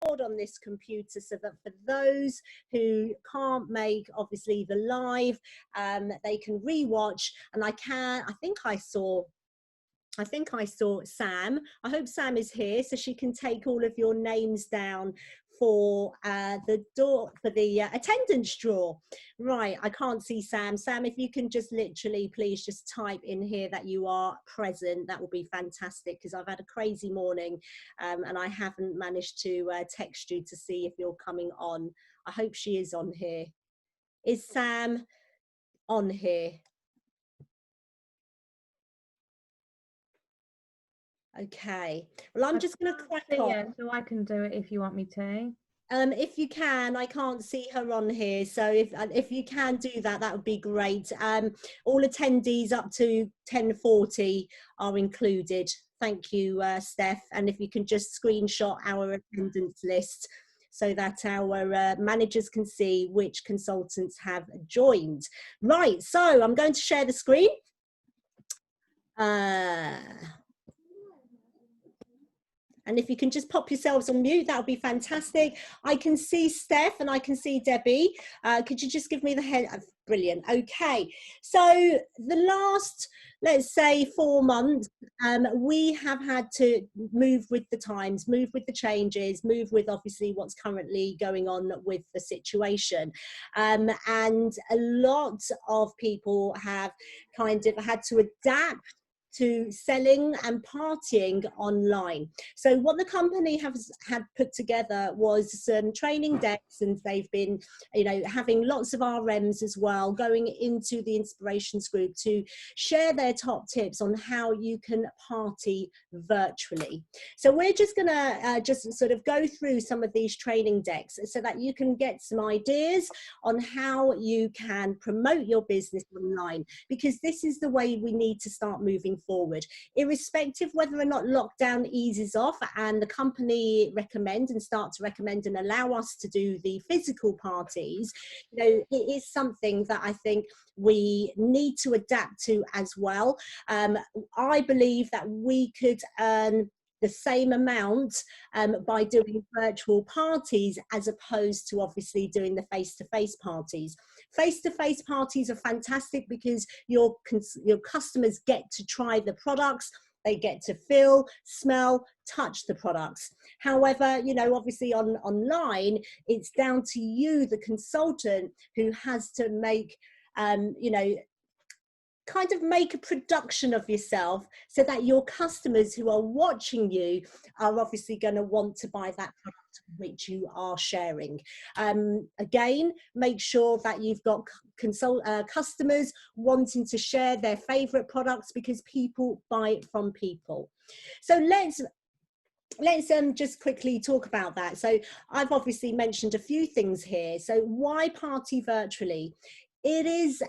record on this computer so that for those who can't make obviously the live, they can rewatch. And I think I saw Sam. I hope Sam is here so she can take all of your names down for the attendance draw. Right, I can't see Sam. Sam, if you can just literally please just type in here that you are present, that will be fantastic, because I've had a crazy morning and I haven't managed to text you to see if you're coming on. I hope she is on here. Is Sam on here? Okay, well, I'm just going to crack on. Yeah, so I can do it if you want me to. If you can, I can't see her on here, so if you can do that, that would be great. All attendees up to 10:40 are included. Thank you, Steph. And if you can just screenshot our attendance list so that our managers can see which consultants have joined. Right, so I'm going to share the screen. And if you can just pop yourselves on mute, that would be fantastic. I can see Steph and I can see Debbie. Could you just give me the head? Brilliant. Okay. So the last, let's say 4 months, we have had to move with the times, move with the changes, move with obviously what's currently going on with the situation. And a lot of people have kind of had to adapt to selling and partying online. So what the company had put together was some training decks, and they've been, you know, having lots of RMs as well going into the Inspirations group to share their top tips on how you can party virtually. So we're just gonna just sort of go through some of these training decks so that you can get some ideas on how you can promote your business online, because this is the way we need to start moving forward, irrespective whether or not lockdown eases off and the company recommend and start to recommend and allow us to do the physical parties. You know, it is something that I think we need to adapt to as well. I believe that we could earn the same amount by doing virtual parties as opposed to obviously doing the face-to-face parties. Face-to-face parties are fantastic because your customers get to try the products, they get to feel, smell, touch the products. However, you know, obviously online, it's down to you, the consultant, who has to make, you know, kind of make a production of yourself so that your customers who are watching you are obviously going to want to buy that product which you are sharing. Again, make sure that you've got customers wanting to share their favorite products, because people buy from people. So let's just quickly talk about that. So I've obviously mentioned a few things here. So why party virtually? It is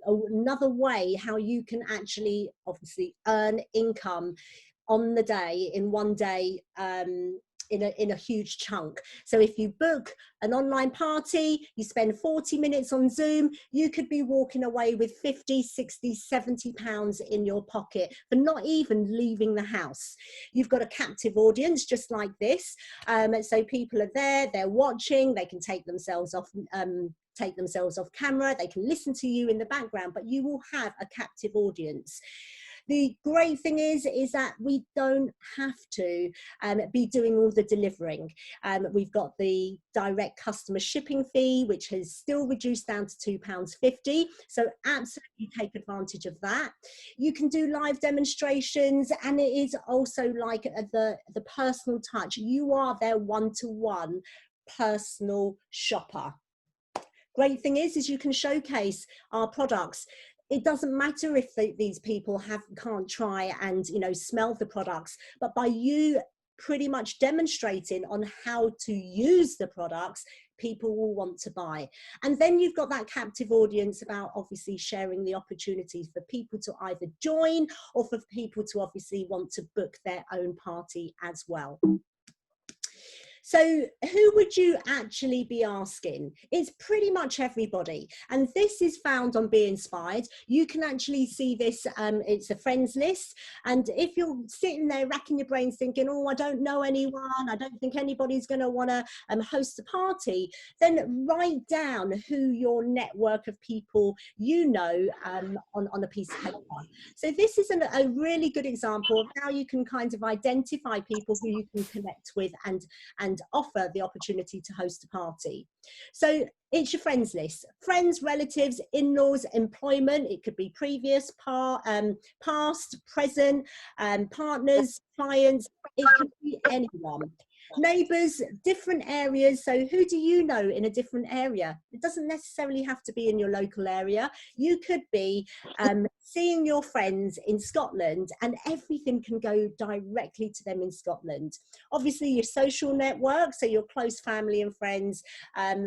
another way how you can actually obviously earn income on the day, in one day, in a huge chunk. So if you book an online party, you spend 40 minutes on Zoom, you could be walking away with 50, 60, 70 pounds in your pocket for not even leaving the house. You've got a captive audience just like this. So people are there, they're watching, they can take themselves off camera, they can listen to you in the background, but you will have a captive audience. The great thing is that we don't have to be doing all the delivering. We've got the direct customer shipping fee, which has still reduced down to £2.50. So absolutely take advantage of that. You can do live demonstrations, and it is also like the personal touch. You are their one-to-one personal shopper. Great thing is you can showcase our products. It doesn't matter if these people can't try and, you know, smell the products, but by you pretty much demonstrating on how to use the products, people will want to buy. And then you've got that captive audience about obviously sharing the opportunities for people to either join or for people to obviously want to book their own party as well. So who would you actually be asking? It's pretty much everybody. And this is found on Be Inspired. You can actually see this, it's a friends list. And if you're sitting there racking your brains thinking, oh, I don't know anyone, I don't think anybody's going to want to host a party, then write down who your network of people you know on a piece of paper. So this is a really good example of how you can kind of identify people who you can connect with and offer the opportunity to host a party. So it's your friends list: friends, relatives, in-laws, employment. It could be previous, past, present, partners, clients. It could be anyone. Neighbours, different areas. So who do you know in a different area? It doesn't necessarily have to be in your local area. You could be seeing your friends in Scotland, and everything can go directly to them in Scotland. Obviously your social network, so your close family and friends,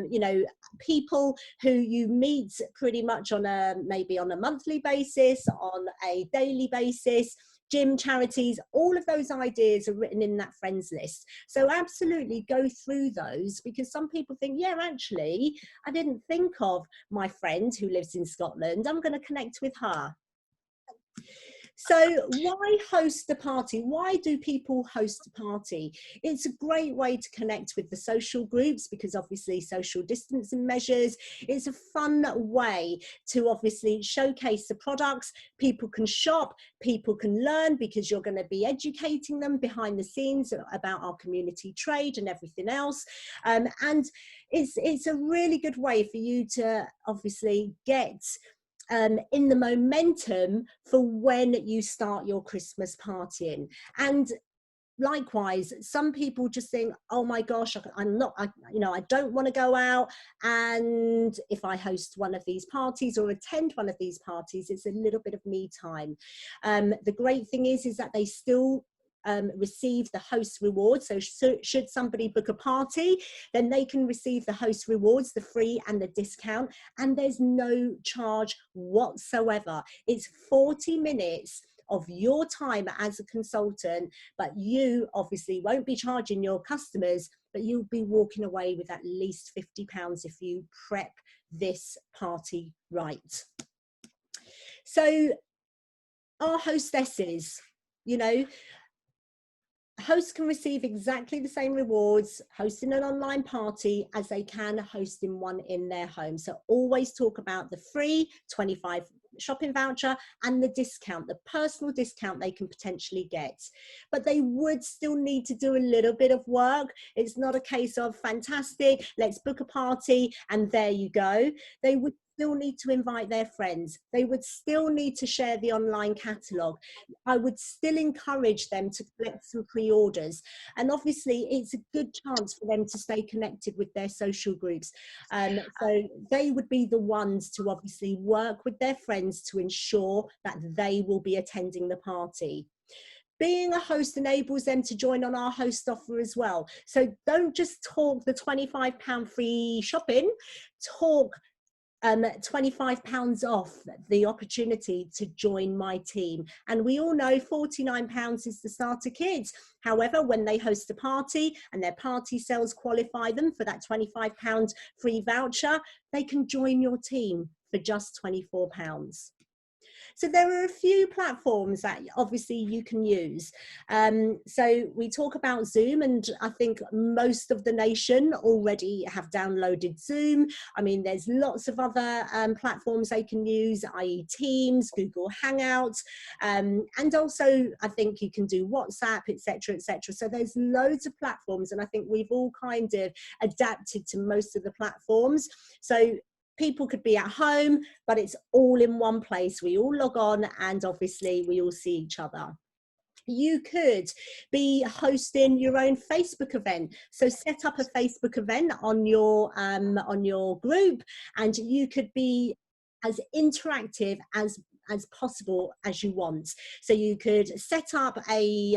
you know, people who you meet pretty much on maybe on a monthly basis, on a daily basis. Gym, charities, all of those ideas are written in that friends list. So absolutely go through those, because some people think, yeah, actually, I didn't think of my friend who lives in Scotland. I'm going to connect with her. So why host a party? Why do people host a party? It's a great way to connect with the social groups, because obviously social distancing measures. It's a fun way to obviously showcase the products. People can shop, people can learn, because you're going to be educating them behind the scenes about our community trade and everything else. And it's a really good way for you to obviously get in the momentum for when you start your Christmas partying. And likewise, some people just think, oh my gosh, you know, I don't want to go out, and if I host one of these parties or attend one of these parties, it's a little bit of me time. The great thing is that they still receive the host rewards. So should somebody book a party, then they can receive the host rewards, the free and the discount, and there's no charge whatsoever. It's 40 minutes of your time as a consultant, but you obviously won't be charging your customers, but you'll be walking away with at least £50 if you prep this party right. So our hostesses, you know, hosts can receive exactly the same rewards hosting an online party as they can hosting one in their home. So always talk about the free 25 shopping voucher and the discount, the personal discount they can potentially get. But they would still need to do a little bit of work. It's not a case of fantastic, let's book a party and there you go. They would still need to invite their friends. They would still need to share the online catalogue. I would still encourage them to collect some pre-orders. And obviously it's a good chance for them to stay connected with their social groups. So they would be the ones to obviously work with their friends to ensure that they will be attending the party. Being a host enables them to join on our host offer as well. So don't just talk the £25 free shopping, talk £25 off the opportunity to join my team. And we all know £49 is the starter kit. However, when they host a party and their party sales qualify them for that £25 free voucher, they can join your team for just £24. So there are a few platforms that obviously you can use. So we talk about Zoom, and I think most of the nation already have downloaded Zoom. I mean, there's lots of other platforms they can use, i.e. Teams, Google Hangouts, and also I think you can do WhatsApp, etc., etc. So there's loads of platforms, and I think we've all kind of adapted to most of the platforms. So people could be at home, but it's all in one place. We all log on and obviously we all see each other. You could be hosting your own Facebook event. So set up a Facebook event on your group, and you could be as interactive as possible as you want. So you could set up a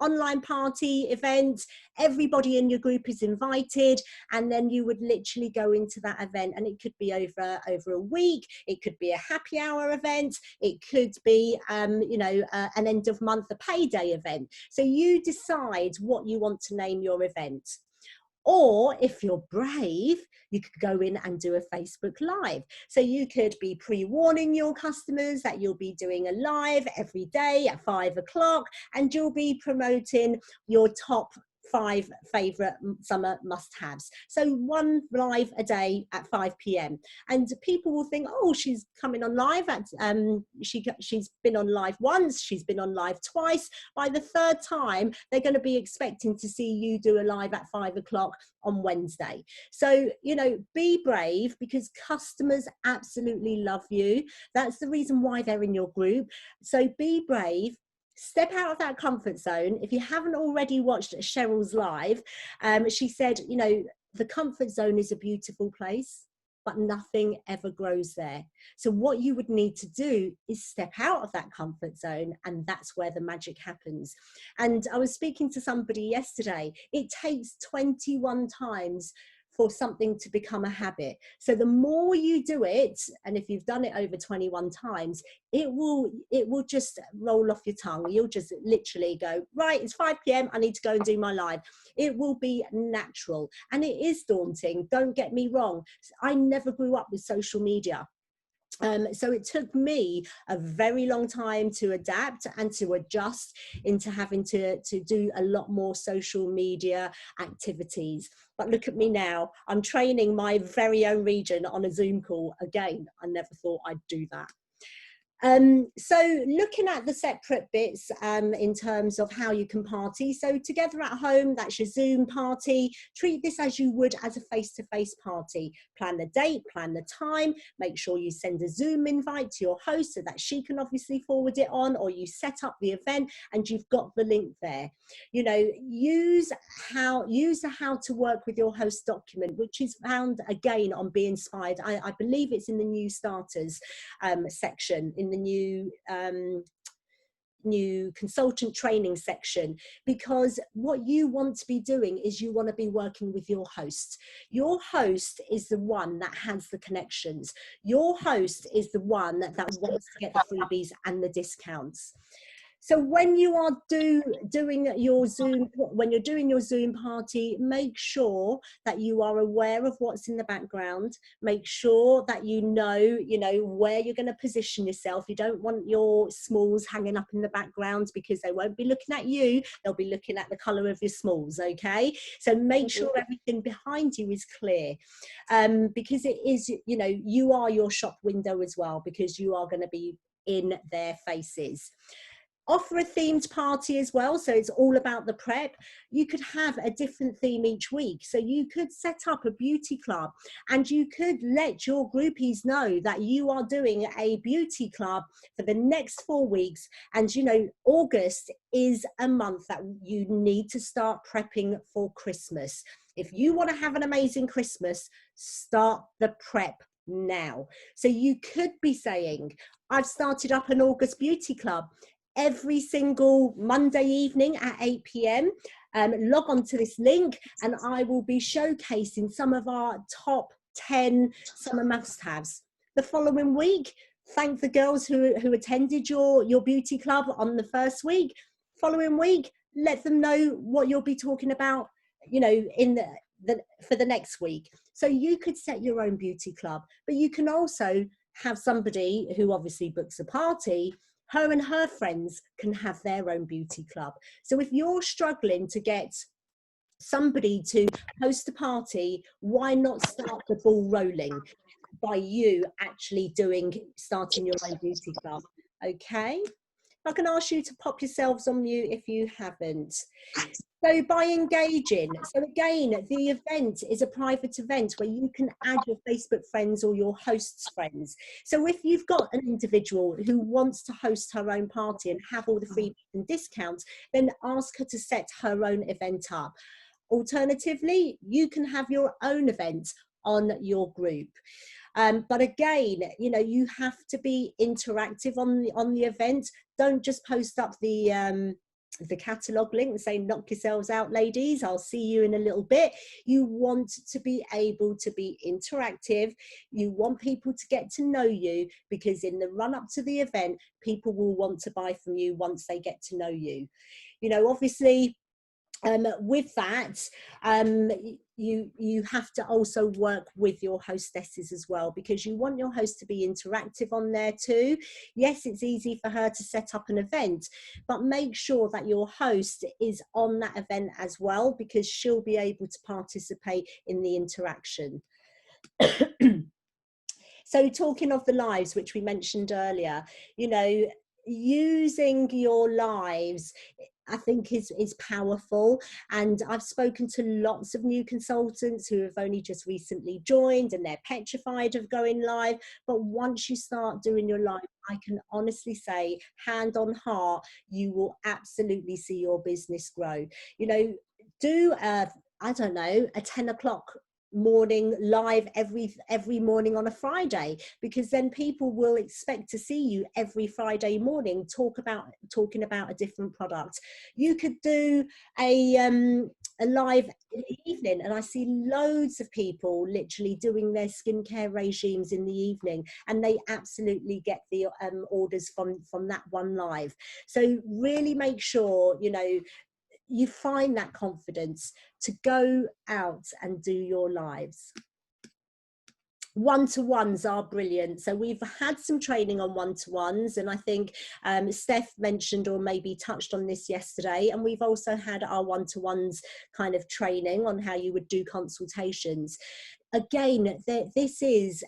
online party event, everybody in your group is invited, and then you would literally go into that event, and it could be over a week, it could be a happy hour event, it could be you know, an end of month, a payday event. So you decide what you want to name your event. Or if you're brave, you could go in and do a Facebook Live. So you could be pre-warning your customers that you'll be doing a live every day at 5 o'clock, and you'll be promoting your top 5 favorite summer must-haves. So one live a day at 5 p.m. and people will think, oh, she's coming on live at she's been on live once, she's been on live twice. By the third time, they're going to be expecting to see you do a live at 5 o'clock on Wednesday. So, you know, be brave, because customers absolutely love you. That's the reason why they're in your group. So be brave. Step out of that comfort zone. If you haven't already watched Cheryl's live, she said, you know, the comfort zone is a beautiful place, but nothing ever grows there. So what you would need to do is step out of that comfort zone, and that's where the magic happens. And I was speaking to somebody yesterday. It takes 21 times for something to become a habit. So the more you do it, and if you've done it over 21 times, it will just roll off your tongue. You'll just literally go, right, it's 5 p.m. I need to go and do my live. It will be natural. And it is daunting, don't get me wrong. I never grew up with social media. So it took me a very long time to adapt and to adjust into having to do a lot more social media activities. But look at me now, I'm training my very own region on a Zoom call. Again, I never thought I'd do that. So looking at the separate bits in terms of how you can party. So together at home, that's your Zoom party. Treat this as you would as a face-to-face party. Plan the date, plan the time, make sure you send a Zoom invite to your host so that she can obviously forward it on, or you set up the event and you've got the link there. You know, use the how to work with your host document, which is found again on Be Inspired. I believe it's in the new starters section, in the new consultant training section, because what you want to be doing is you want to be working with your host. Your host is the one that has the connections. Your host is the one that wants to get the freebies and the discounts. So when you are doing your Zoom party, make sure that you are aware of what's in the background. Make sure that you know where you're going to position yourself. You don't want your smalls hanging up in the background, because they won't be looking at you. They'll be looking at the color of your smalls. Okay, so make sure everything behind you is clear, because it is, you know, you are your shop window as well, because you are going to be in their faces. Offer a themed party as well, so it's all about the prep. You could have a different theme each week, so you could set up a beauty club, and you could let your groupies know that you are doing a beauty club for the next 4 weeks. And you know, August is a month that you need to start prepping for Christmas. If you want to have an amazing Christmas, start the prep now. So you could be saying, I've started up an August beauty club. Every single Monday evening at 8 p.m. Log on to this link, and I will be showcasing some of our top 10 summer must-haves. The following week, thank the girls who attended your beauty club on the first week. Following week, let them know what you'll be talking about, you know, in for the next week. So you could set your own beauty club, but you can also have somebody who obviously books a party. Her and her friends can have their own beauty club. So if you're struggling to get somebody to host a party, why not start the ball rolling by you actually starting your own beauty club? Okay, I can ask you to pop yourselves on mute if you haven't. So by engaging, so again, the event is a private event where you can add your Facebook friends or your host's friends. So if you've got an individual who wants to host her own party and have all the freebies and discounts, then ask her to set her own event up. Alternatively, you can have your own event on your group. But again, you know, you have to be interactive on the event. Don't just post up the catalogue link and say, knock yourselves out, ladies, I'll see you in a little bit. You want to be able to be interactive. You want people to get to know you, because in the run up to the event, people will want to buy from you once they get to know you. You know, obviously, with that, you have to also work with your hostesses as well, because you want your host to be interactive on there too. Yes, it's easy for her to set up an event, but make sure that your host is on that event as well, because she'll be able to participate in the interaction. So talking of the lives, which we mentioned earlier, you know, using your lives, I think is powerful. And I've spoken to lots of new consultants who have only just recently joined and they're petrified of going live. But once you start doing your live, I can honestly say, hand on heart, you will absolutely see your business grow. You know, do I don't know, a 10 o'clock morning live every morning on a Friday, because then people will expect to see you every Friday morning talking about a different product. You could do a live in the evening, and I see loads of people literally doing their skincare regimes in the evening, and they absolutely get the orders from that one live. So really make sure, you know, you find that confidence to go out and do your lives. One-to-ones are brilliant. So we've had some training on one-to-ones, and I think Steph mentioned or maybe touched on this yesterday, and we've also had our one-to-ones kind of training on how you would do consultations. Again, this is,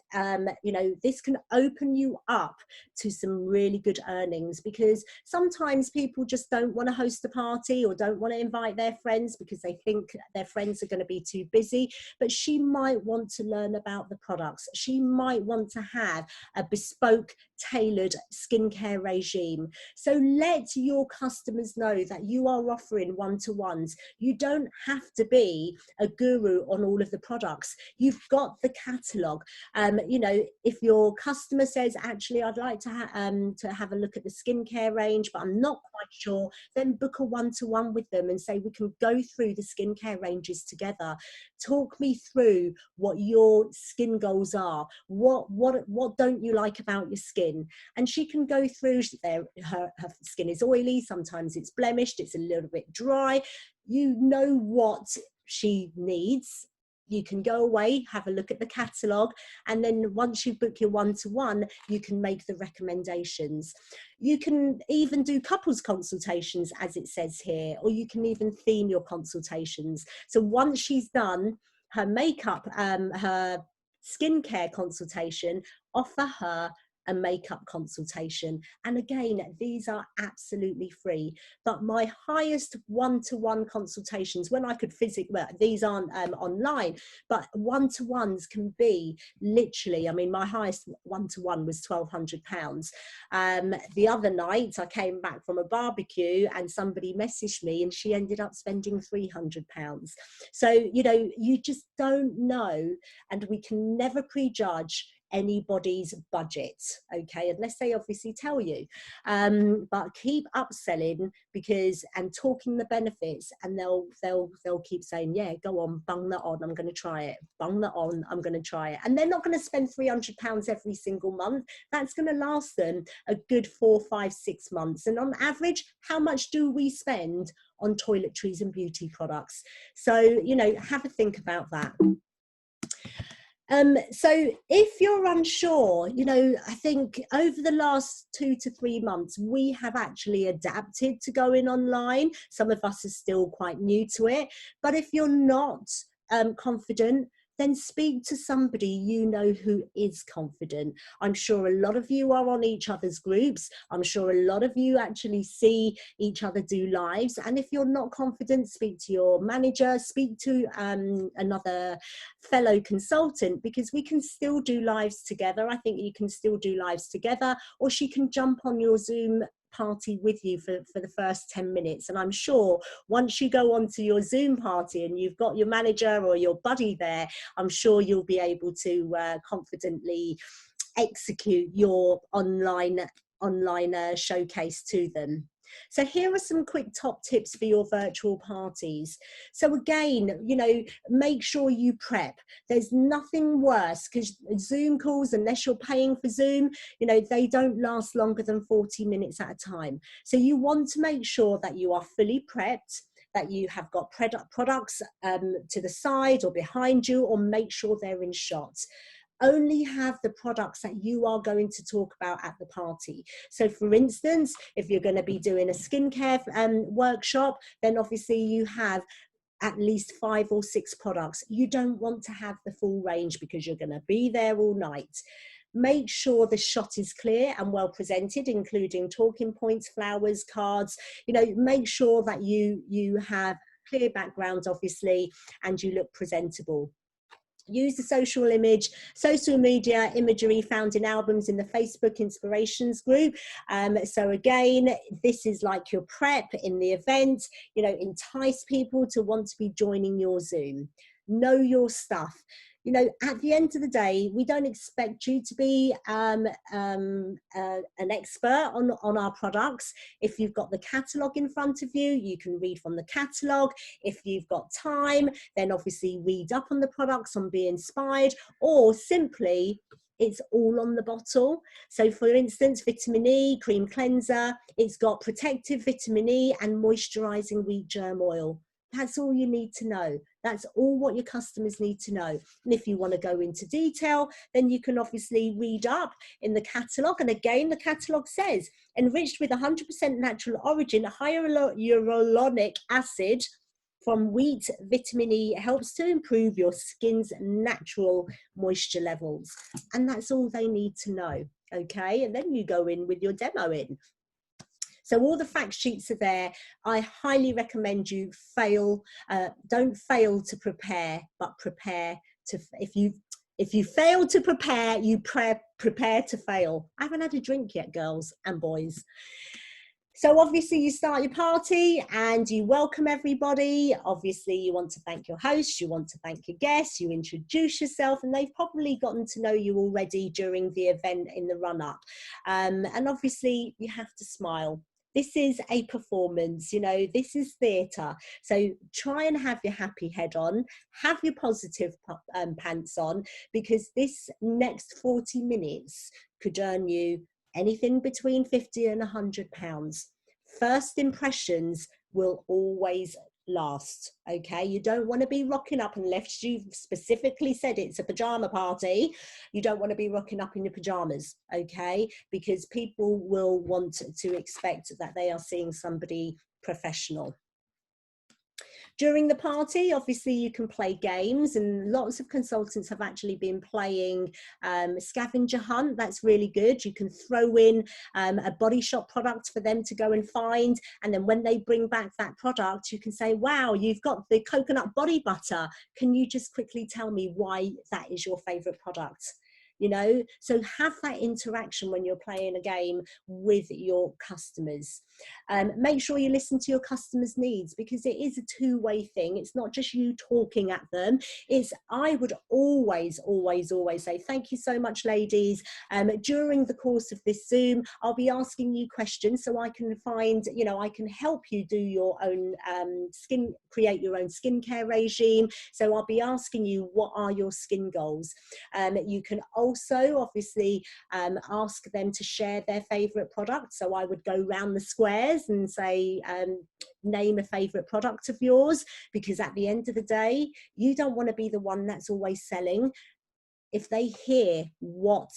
you know, this can open you up to some really good earnings, because sometimes people just don't want to host a party or don't want to invite their friends because they think their friends are going to be too busy. But she might want to learn about the products. She might want to have a bespoke, tailored skincare regime. So let your customers know that you are offering one-to-ones. You don't have to be a guru on all of the products. You've got the catalogue. You know, if your customer says, actually, I'd like to have a look at the skincare range, but I'm not quite sure, then book a one-to-one with them and say, we can go through the skincare ranges together. Talk me through what your skin goals are. What don't you like about your skin? And she can go through her skin is oily, sometimes it's blemished, it's a little bit dry. You know what she needs. You can go away, have a look at the catalogue, and then once you book your one-to-one, you can make the recommendations. You can even do couples consultations, as it says here, or you can even theme your consultations. So once she's done her makeup, her skincare consultation, offer her a makeup consultation. And again, these are absolutely free. But my highest one-to-one consultations, when I could physically, well, these aren't online, but one-to-ones can be literally, I mean, my highest one-to-one was £1,200. The other night I came back from a barbecue and somebody messaged me and she ended up spending £300. So, you know, you just don't know, and we can never prejudge anybody's budget, okay, unless they obviously tell you. But keep upselling, because and talking the benefits, and they'll keep saying, yeah, go on, bung that on, I'm going to try it, bung that on, I'm going to try it. And they're not going to spend £300 every single month. That's going to last them a good 4, 5, 6 months. And on average, how much do we spend on toiletries and beauty products? So, you know, have a think about that. So if you're unsure, you know, I think over the last 2 to 3 months, we have actually adapted to going online. Some of us are still quite new to it, but if you're not confident, then speak to somebody you know who is confident. I'm sure a lot of you are on each other's groups. I'm sure a lot of you actually see each other do lives. And if you're not confident, speak to your manager, speak to another fellow consultant, because we can still do lives together. I think you can still do lives together, or she can jump on your Zoom party with you for the first 10 minutes. And I'm sure once you go onto your Zoom party and you've got your manager or your buddy there, I'm sure you'll be able to confidently execute your online showcase to them. So here are some quick top tips for your virtual parties. So again, you know, make sure you prep. There's nothing worse, because Zoom calls, unless you're paying for Zoom, you know, they don't last longer than 40 minutes at a time. So you want to make sure that you are fully prepped, that you have got products to the side or behind you, or make sure they're in shots. Only have the products that you are going to talk about at the party. So for instance, if you're going to be doing a skincare workshop, then obviously you have at least 5 or 6 products. You don't want to have the full range because you're going to be there all night. Make sure the shot is clear and well presented, including talking points, flowers, cards. You know, make sure that you have clear backgrounds, obviously, and you look presentable. Use the social media imagery found in albums in the Facebook Inspirations group. So again, this is like your prep in the event, you know, entice people to want to be joining your Zoom. Know your stuff. You know, at the end of the day, we don't expect you to be an expert on our products. If you've got the catalogue in front of you, you can read from the catalogue. If you've got time, then obviously read up on the products, on be inspired, or simply it's all on the bottle. So for instance, vitamin E, cream cleanser, it's got protective vitamin E and moisturizing wheat germ oil. That's all you need to know. That's all what your customers need to know. And if you want to go into detail, then you can obviously read up in the catalogue. And again, the catalogue says, enriched with 100% natural origin, hyaluronic acid from wheat, vitamin E helps to improve your skin's natural moisture levels. And that's all they need to know. Okay, and then you go in with your demo in. So all the fact sheets are there. I highly recommend you don't fail to prepare, but prepare to, if you fail to prepare, you prepare to fail. I haven't had a drink yet, girls and boys. So obviously you start your party and you welcome everybody. Obviously you want to thank your host, you want to thank your guests, you introduce yourself, and they've probably gotten to know you already during the event in the run-up. And obviously you have to smile. This is a performance, you know, this is theatre. So try and have your happy head on, have your positive pants on, because this next 40 minutes could earn you anything between 50 and 100 pounds. First impressions will always last. Okay, you don't want to be rocking up, unless you've specifically said it's a pajama party, you don't want to be rocking up in your pajamas. Okay, because people will want to expect that they are seeing somebody professional. During the party, obviously you can play games, and lots of consultants have actually been playing scavenger hunt. That's really good. You can throw in a Body Shop product for them to go and find, and then when they bring back that product, you can say, wow, you've got the coconut body butter. Can you just quickly tell me why that is your favorite product? You know, so have that interaction when you're playing a game with your customers. Make sure you listen to your customers' needs, because it is a two-way thing. It's not just you talking at them. I would always say, thank you so much, ladies. During the course of this Zoom, I'll be asking you questions so I can find, you know, I can help you do your own create your own skincare regime. So I'll be asking you, what are your skin goals? You can also obviously ask them to share their favorite product. So I would go round the squares and say, name a favorite product of yours, because at the end of the day, you don't want to be the one that's always selling. If they hear what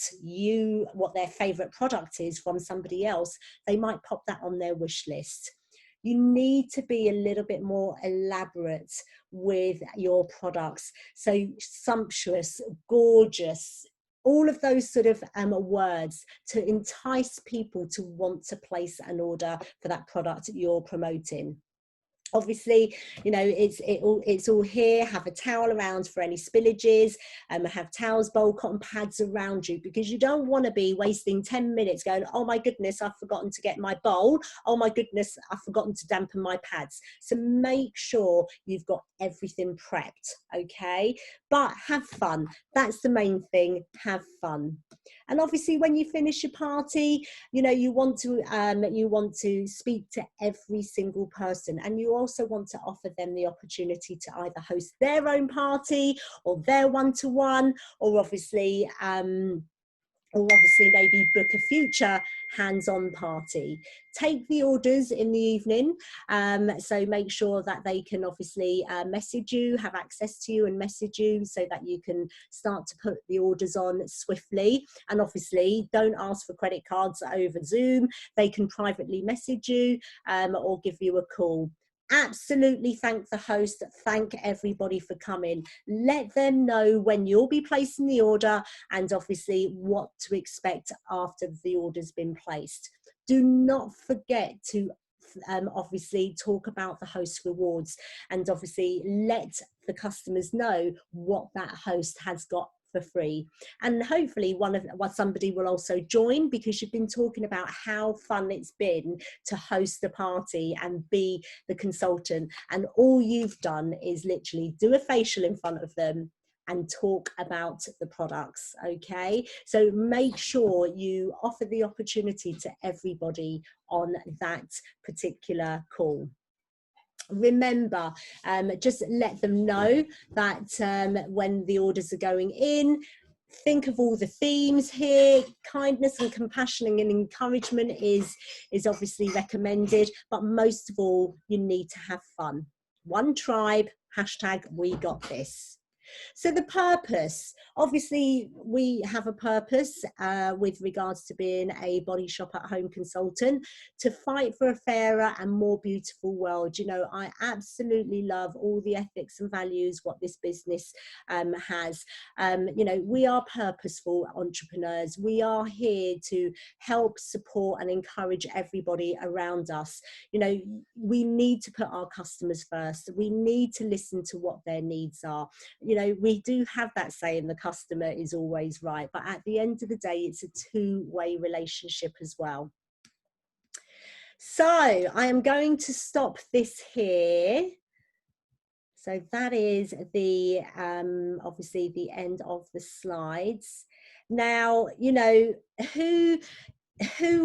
their favorite product is from somebody else, they might pop that on their wish list. You need to be a little bit more elaborate with your products. So sumptuous, gorgeous, all of those sort of words to entice people to want to place an order for that product that you're promoting. Obviously, you know, it's all here. Have a towel around for any spillages, have towels, bowl, cotton pads around you, because you don't want to be wasting 10 minutes going, oh my goodness, I've forgotten to get my bowl. Oh my goodness, I've forgotten to dampen my pads. So make sure you've got everything prepped, okay? But have fun. That's the main thing. Have fun. And obviously, when you finish your party, you know, you want to speak to every single person, and you also want to offer them the opportunity to either host their own party or their one-to-one, or obviously or obviously maybe book a future hands-on party. Take the orders in the evening, so make sure that they can obviously message you, have access to you and message you, so that you can start to put the orders on swiftly. And obviously don't ask for credit cards over Zoom. They can privately message you or give you a call. Absolutely thank the host, thank everybody for coming. Let them know when you'll be placing the order and obviously what to expect after the order's been placed. Do not forget to obviously talk about the host rewards, and obviously let the customers know what that host has got for free. And hopefully somebody will also join, because you've been talking about how fun it's been to host a party and be the consultant, and all you've done is literally do a facial in front of them and talk about the products. Okay, so make sure you offer the opportunity to everybody on that particular call. Remember, just let them know that when the orders are going in, think of all the themes here. Kindness and compassion and encouragement is obviously recommended, but most of all, you need to have fun. One tribe, hashtag we got this. So the purpose, obviously we have a purpose with regards to being a Body Shop at Home consultant, to fight for a fairer and more beautiful world. You know, I absolutely love all the ethics and values what this business has. You know, we are purposeful entrepreneurs. We are here to help, support and encourage everybody around us. You know, we need to put our customers first. We need to listen to what their needs are. You know, we do have that saying, the customer is always right, but at the end of the day, it's a two-way relationship as well. So I am going to stop this here. So that is the obviously the end of the slides. Now, you know, who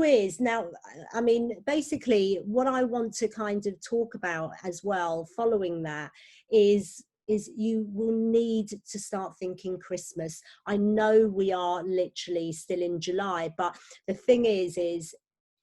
is now, I mean, basically what I want to kind of talk about as well following that is you will need to start thinking Christmas. I know we are literally still in July, but the thing is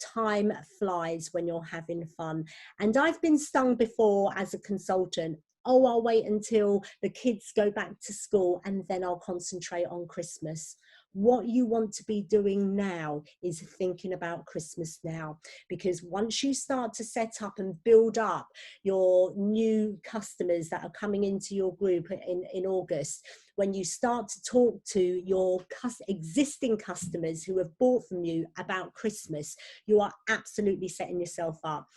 time flies when you're having fun. And I've been stung before as a consultant. Oh, I'll wait until the kids go back to school and then I'll concentrate on Christmas. What you want to be doing now is thinking about Christmas now, because once you start to set up and build up your new customers that are coming into your group in August, when you start to talk to your existing customers who have bought from you about Christmas, you are absolutely setting yourself up.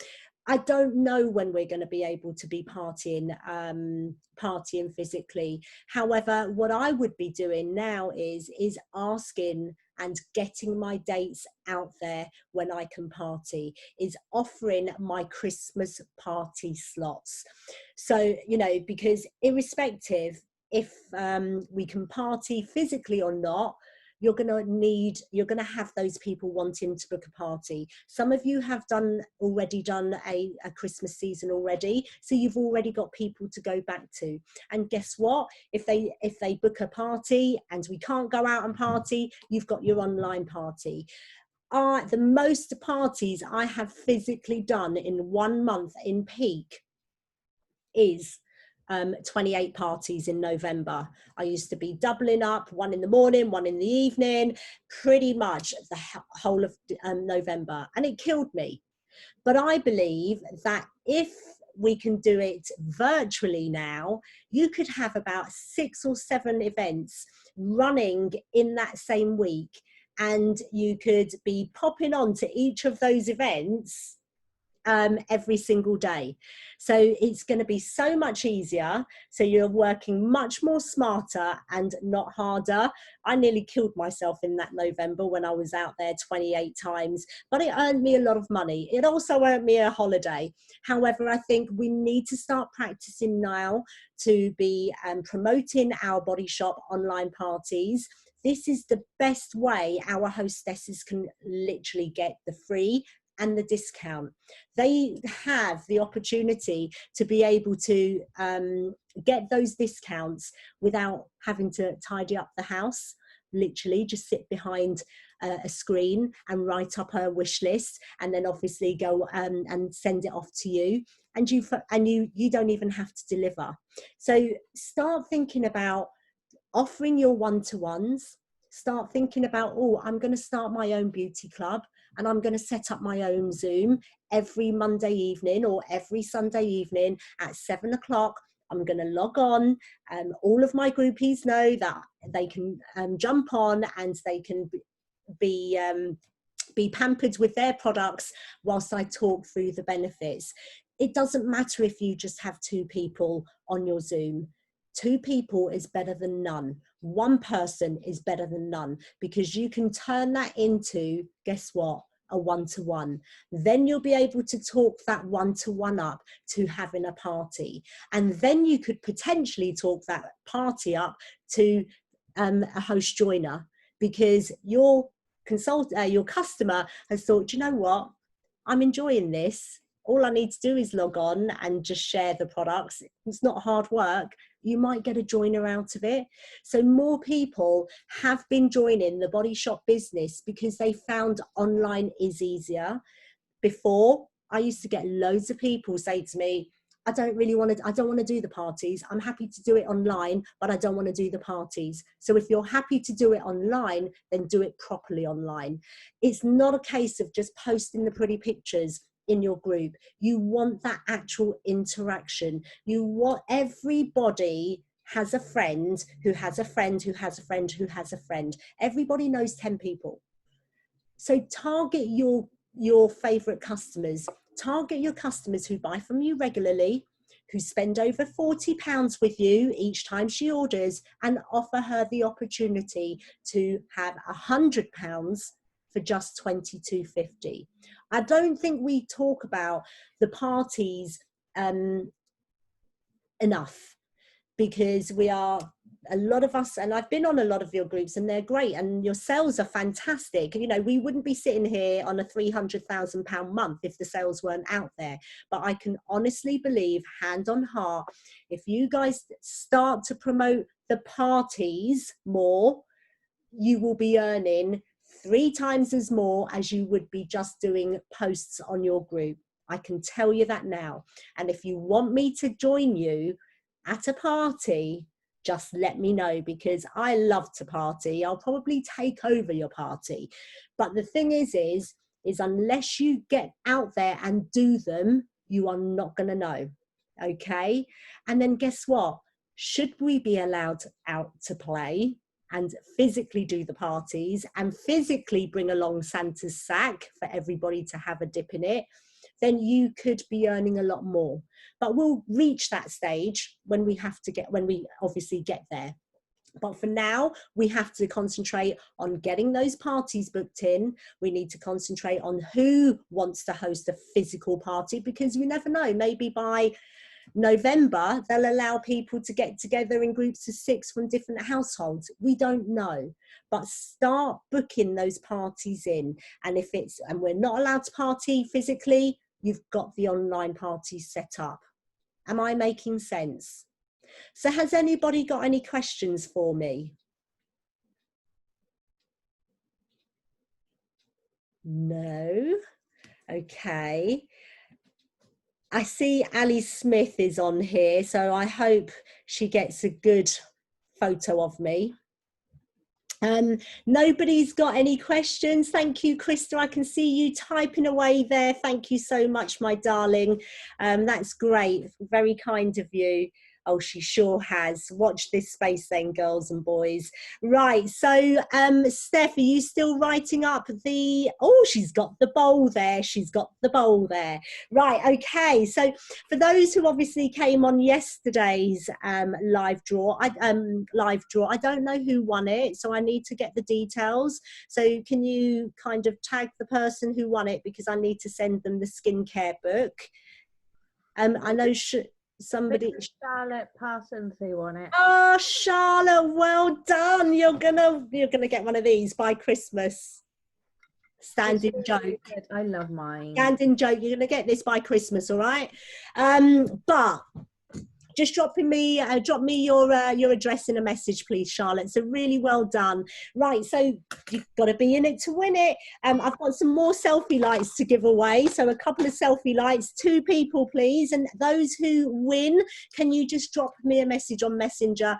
I don't know when we're going to be able to be partying physically. However, what I would be doing now is asking and getting my dates out there when I can party, is offering my Christmas party slots. So, you know, because irrespective if we can party physically or not, you're going to have those people wanting to book a party. Some of you have already done a Christmas season already, so you've already got people to go back to. And guess what? If they book a party and we can't go out and party, you've got your online party. The most parties I have physically done in 1 month in peak is 28 parties in November. I used to be doubling up, one in the morning, one in the evening, pretty much the whole of November, and it killed me. But I believe that if we can do it virtually now, you could have about 6 or 7 events running in that same week, and you could be popping on to each of those events every single day. So it's going to be so much easier. So you're working much more smarter and not harder. I nearly killed myself in that November when I was out there 28 times, but it earned me a lot of money. It also earned me a holiday. However, I think we need to start practicing now to be promoting our Body Shop online parties. This is the best way our hostesses can literally get the free and the discount. They have the opportunity to be able to get those discounts without having to tidy up the house. literally just sit behind a screen and write up a wish list, and then obviously go and send it off to you, and you don't even have to deliver. So start thinking about offering your one-to-ones. Start thinking about, oh, I'm going to start my own beauty club, and I'm going to set up my own Zoom every Monday evening or every Sunday evening at 7 o'clock. I'm going to log on. All of my groupies know that they can jump on, and they can be pampered with their products whilst I talk through the benefits. It doesn't matter if you just have 2 people on your Zoom. 2 people is better than none. 1 person is better than none, because you can turn that into, guess what? A one-to-one. Then you'll be able to talk that one-to-one up to having a party. And then you could potentially talk that party up to a host joiner, because your customer has thought, you know what? I'm enjoying this. All I need to do is log on and just share the products. It's not hard work. You might get a joiner out of it. So more people have been joining the Body Shop business because they found online is easier. Before, I used to get loads of people say to me, I don't want to do the parties. I'm happy to do it online, but I don't want to do the parties. So if you're happy to do it online, then do it properly online. It's not a case of just posting the pretty pictures in your group. You want that actual interaction. You want everybody has a friend who has a friend who has a friend who has a friend. Everybody knows 10 people. So target your favorite customers. Target your customers who buy from you regularly, who spend over £40 with you each time she orders, and offer her the opportunity to have £100 for just £22.50. I don't think we talk about the parties enough, because a lot of us, and I've been on a lot of your groups, and they're great, and your sales are fantastic. You know, we wouldn't be sitting here on a £300,000 month if the sales weren't out there. But I can honestly believe, hand on heart, if you guys start to promote the parties more, you will be earning 3 times as more as you would be just doing posts on your group. I can tell you that now. And if you want me to join you at a party, just let me know, because I love to party. I'll probably take over your party. But the thing is unless you get out there and do them, you are not going to know. Okay? And then guess what? Should we be allowed out to play and physically do the parties and physically bring along Santa's sack for everybody to have a dip in it, then you could be earning a lot more. But we'll reach that stage when we obviously get there. But for now, we have to concentrate on getting those parties booked in. We need to concentrate on who wants to host a physical party, because you never know, maybe by November, they'll allow people to get together in groups of 6 from different households. We don't know, but start booking those parties in. And and we're not allowed to party physically, you've got the online parties set up. Am I making sense? So has anybody got any questions for me? No? Okay. I see Ali Smith is on here, so I hope she gets a good photo of me. Nobody's got any questions. Thank you, Krista. I can see you typing away there. Thank you so much, my darling. That's great. Very kind of you. Oh, she sure has. Watch this space then, girls and boys. Right, so Steph, are you still writing up she's got the bowl there. She's got the bowl there. Right, okay. So for those who obviously came on yesterday's live draw, I don't know who won it, so I need to get the details. So can you kind of tag the person who won it, because I need to send them the skincare book. I know somebody, Charlotte Parsons, who won it. Oh, Charlotte, well done. You're gonna get one of these by Christmas. Standing joke. Really, I love mine. Standing joke. You're gonna get this by Christmas, all right? But just drop me your address in a message, please, Charlotte. So really well done. Right, so you've got to be in it to win it. I've got some more selfie lights to give away. So a couple of selfie lights, 2 people, please. And those who win, can you just drop me a message on Messenger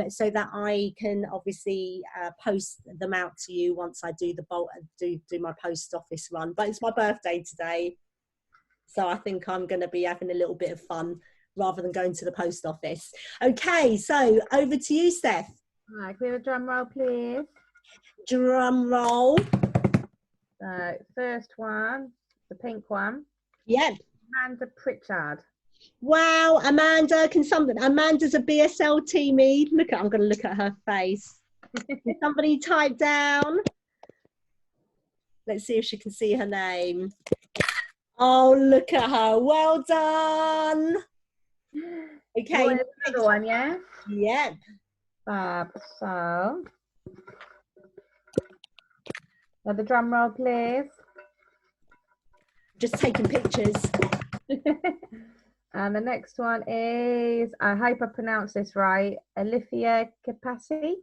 so that I can obviously post them out to you once I do do my post office run. But it's my birthday today, so I think I'm going to be having a little bit of fun rather than going to the post office. Okay, so over to you, Steph. Right, can we have a drum roll, please? Drum roll. So first one, the pink one. Yep. Amanda Pritchard. Wow, Amanda, Amanda's a BSL teamie. I'm going to look at her face. Can somebody type down? Let's see if she can see her name. Oh, look at her. Well done. Okay. Another one, yeah? Yep. Fab. So, the drum roll, please. Just taking pictures. And the next one is, I hope I pronounced this right, Alithia Kapasi.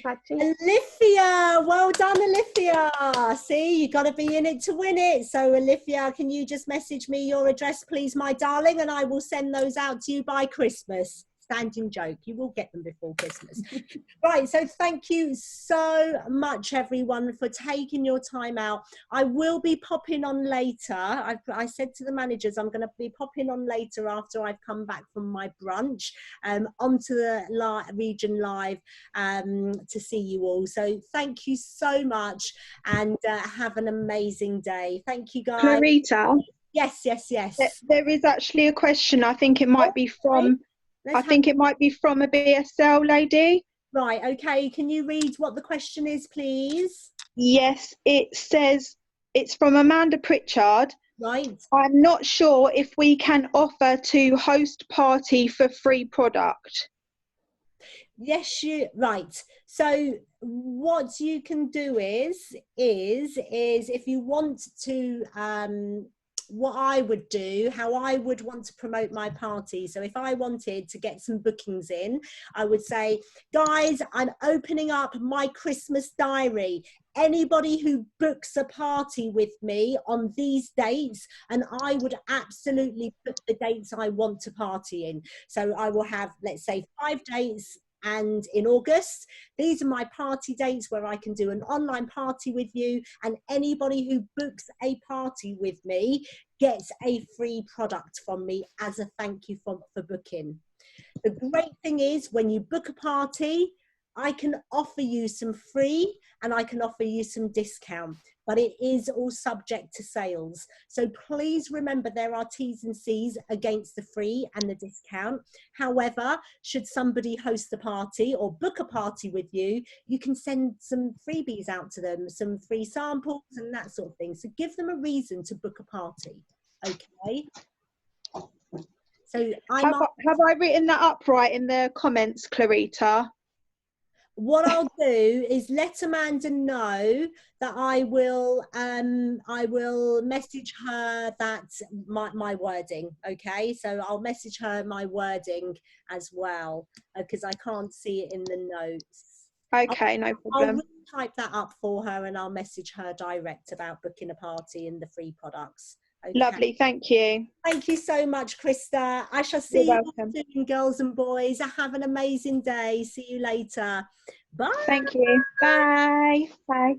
Alithia, well done, Alithia. See, you got to be in it to win it. So, Alithia, can you just message me your address, please, my darling, and I will send those out to you by Christmas. Standing joke, you will get them before Christmas. Right, so thank you so much, everyone, for taking your time out. I will be popping on later. I said to the managers I'm going to be popping on later after I've come back from my brunch onto the Region Live to see you all. So thank you so much, and have an amazing day. Thank you, guys. Clarita? Yes. There is actually a question. I think it might be from... it might be from a BSL lady. Right, okay. Can you read what the question is, please? Yes, it says it's from Amanda Pritchard. Right. I'm not sure if we can offer to host party for free product. Yes, right. So what you can do is if you want to what I would do, how I would want to promote my party. So if I wanted to get some bookings in, I would say, guys, I'm opening up my Christmas diary. Anybody who books a party with me on these dates, and I would absolutely put the dates I want to party in. So I will have, let's say, 5 dates. And in August, these are my party dates where I can do an online party with you, and anybody who books a party with me gets a free product from me as a thank you for booking. The great thing is, when you book a party, I can offer you some free and I can offer you some discount, but it is all subject to sales. So please remember, there are T's and C's against the free and the discount. However, should somebody host a party or book a party with you, you can send some freebies out to them, some free samples and that sort of thing. So give them a reason to book a party. Okay. So have I written that up right in the comments, Clarita? What I'll do is let Amanda know that I will message her that my wording. Okay, so I'll message her my wording as well, because I can't see it in the notes. Okay, no problem. I'll type that up for her and I'll message her direct about booking a party and the free products. Okay. Lovely, thank you. Thank you so much, Krista. I shall see you soon, girls and boys. Have an amazing day. See you later. Bye. Thank you. Bye. Bye.